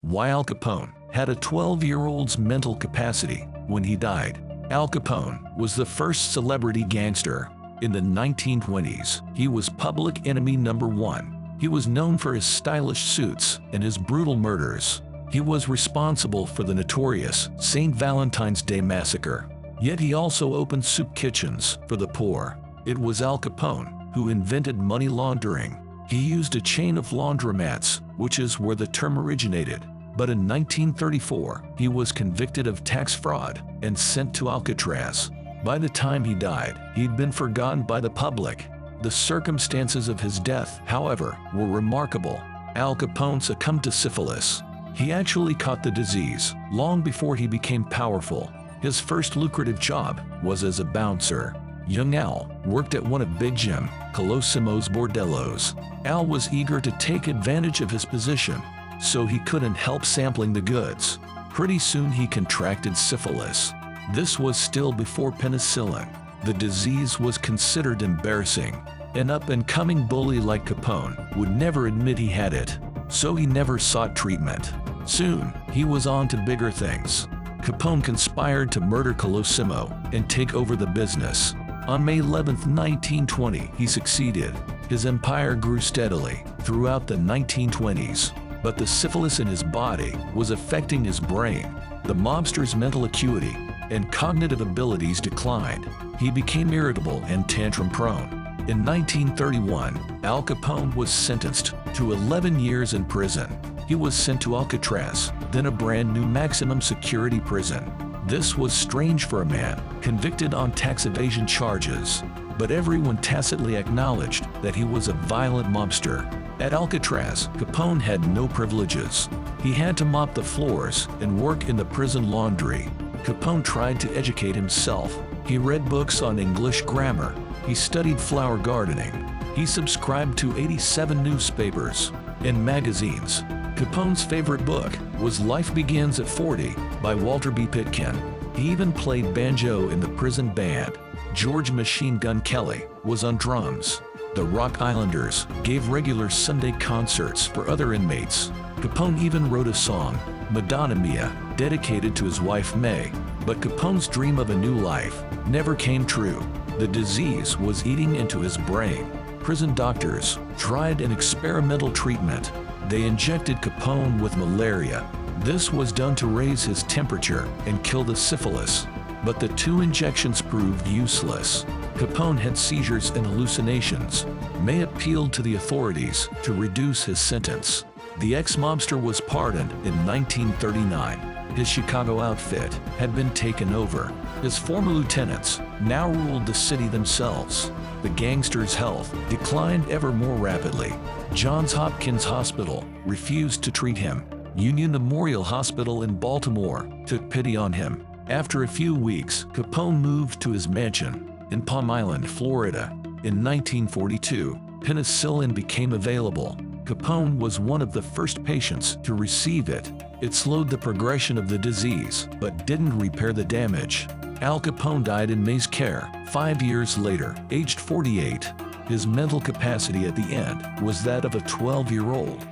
Why Al Capone had a 12-year-old's mental capacity when he died. Al Capone was the first celebrity gangster. In the 1920s, he was public enemy number one. He was known for his stylish suits and his brutal murders. He was responsible for the notorious St. Valentine's Day Massacre. Yet he also opened soup kitchens for the poor. It was Al Capone who invented money laundering. He used a chain of laundromats, which is where the term originated. But in 1934, he was convicted of tax fraud and sent to Alcatraz. By the time he died, he'd been forgotten by the public. The circumstances of his death, however, were remarkable. Al Capone succumbed to syphilis. He actually caught the disease long before he became powerful. His first lucrative job was as a bouncer. Young Al worked at one of Big Jim Colosimo's bordellos. Al was eager to take advantage of his position, so he couldn't help sampling the goods. Pretty soon he contracted syphilis. This was still before penicillin. The disease was considered embarrassing. An up-and-coming bully like Capone would never admit he had it, so he never sought treatment. Soon, he was on to bigger things. Capone conspired to murder Colosimo and take over the business. On May 11, 1920, he succeeded. His empire grew steadily throughout the 1920s, but the syphilis in his body was affecting his brain. The mobster's mental acuity and cognitive abilities declined. He became irritable and tantrum-prone. In 1931, Al Capone was sentenced to 11 years in prison. He was sent to Alcatraz, then a brand new maximum security prison. This was strange for a man convicted on tax evasion charges, but everyone tacitly acknowledged that he was a violent mobster. At Alcatraz, Capone had no privileges. He had to mop the floors and work in the prison laundry. Capone tried to educate himself. He read books on English grammar. He studied flower gardening. He subscribed to 87 newspapers and magazines. Capone's favorite book was Life Begins at 40 by Walter B. Pitkin. He even played banjo in the prison band. George Machine Gun Kelly was on drums. The Rock Islanders gave regular Sunday concerts for other inmates. Capone even wrote a song, Madonna Mia, dedicated to his wife May. But Capone's dream of a new life never came true. The disease was eating into his brain. Prison doctors tried an experimental treatment. They injected Capone with malaria. This was done to raise his temperature and kill the syphilis. But the two injections proved useless. Capone had seizures and hallucinations. May appealed to the authorities to reduce his sentence. The ex-mobster was pardoned in 1939. His Chicago outfit had been taken over. His former lieutenants now ruled the city themselves. The gangster's health declined ever more rapidly. Johns Hopkins Hospital refused to treat him. Union Memorial Hospital in Baltimore took pity on him. After a few weeks, Capone moved to his mansion in Palm Island, Florida. In 1942, penicillin became available. Capone was one of the first patients to receive it. It slowed the progression of the disease, but didn't repair the damage. Al Capone died in May's care 5 years later, aged 48. His mental capacity at the end was that of a 12-year-old.